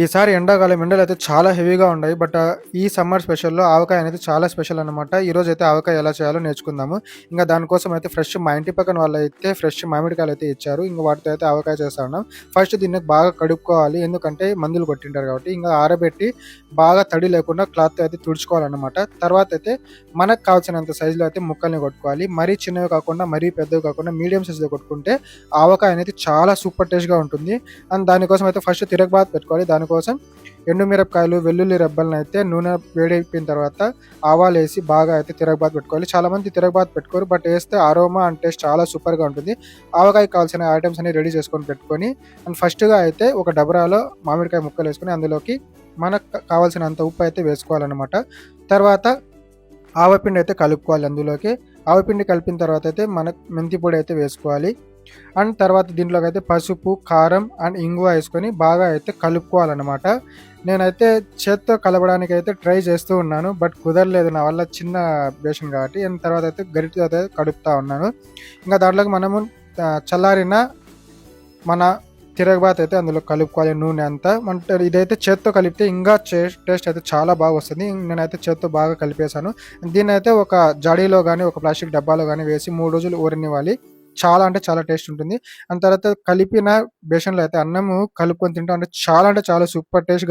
ఈసారి ఎండాకాలం ఎండలైతే చాలా హెవీగా ఉన్నాయి. ఈ సమ్మర్ స్పెషల్‌లో ఆవకాయ అనేది చాలా స్పెషల్ అన్నమాట. ఈరోజైతే ఆవకాయ ఎలా చేయాలో నేర్చుకుందాము. దానికోసం అయితే మా ఇంటి పక్కన వాళ్ళైతే ఫ్రెష్ మామిడికాయలైతే ఇచ్చారు. వాటితో అయితే ఆవకాయ చేస్తా ఉన్నాం. ఫస్ట్ దీన్ని బాగా కడుక్కోవాలి. ఎందుకంటే మందులు కొట్టింటారు కాబట్టి. ఆరబెట్టి బాగా తడి లేకుండా క్లాత్‌తో అయితే తుడుచుకోవాలన్నమాట. తర్వాత అయితే మనకు కావాల్సినంత సైజులో అయితే ముక్కల్ని కొట్టుకోవాలి. మరీ చిన్నవి కాకుండా, మరీ పెద్దవి కాకుండా మీడియం సైజ్‌లో కొట్టుకుంటే ఆవకాయ అనేది చాలా సూపర్ టేస్ట్‌గా ఉంటుంది. దానికోసం అయితే ఫస్ట్ తిరగబాతు పెట్టుకోవాలి. దానికోసం ఎండుమిరపకాయలు, వెల్లుల్లి రెబ్బలనైతే నూనె వేడెక్కిన తర్వాత ఆవాలేసి బాగా అయితే తిరగబాతు పెట్టుకోవాలి. చాలామంది తిరగబాతు పెట్టుకోరు. ఏస్తే అరోమా అండ్ టేస్ట్ చాలా సూపర్‌గా ఉంటుంది. ఆవకాయకి కావాల్సిన ఐటెమ్స్ అన్ని రెడీ చేసుకొని పెట్టుకొని ఫస్ట్‌గా అయితే ఒక డబరాలో మామిడికాయ ముక్కలేసుకొని అందులోకి మనకు కావాల్సినంత ఉప్పు అయితే వేసుకోవాలన్నమాట. తర్వాత ఆవపిండి అయితే కలుపుకోవాలి అందులోకి. ఆవపిండి కలిపిన తర్వాత అయితే మనకు మెంతి పొడి అయితే వేసుకోవాలి. తర్వాత దీంట్లోకైతే పసుపు, కారం అండ్ ఇంగువ వేసుకొని బాగా అయితే కలుపుకోవాలన్నమాట. నేనైతే చేత్తో కలపడానికైతే ట్రై చేస్తూ ఉన్నాను. కుదరలేదు నా వల్ల, చిన్న బేషన్ కాబట్టి. తర్వాత అయితే గరిటెతో అయితే కలుపుతా ఉన్నాను. దాంట్లోకి మనము చల్లారిన మన తిరగబాతు అయితే అందులో కలుపుకోవాలి, నూనె అంతా. ఇదైతే చేత్తో కలిపితే ఇంకా టేస్ట్ అయితే చాలా బాగా వస్తుంది. నేనైతే చేత్తో బాగా కలిపేశాను. దీన్నైతే ఒక జాడీలో గానీ, ఒక ప్లాస్టిక్ డబ్బాలో గానీ వేసి 3 రోజులు ఊరనివ్వాలి. చాలా అంటే చాలా టేస్ట్ ఉంటుంది. తర్వాత కలిపిన బేషన్‌లో అయితే అన్నము కలుపుకొని తింటాం అంటే చాలా సూపర్ టేస్ట్‌గా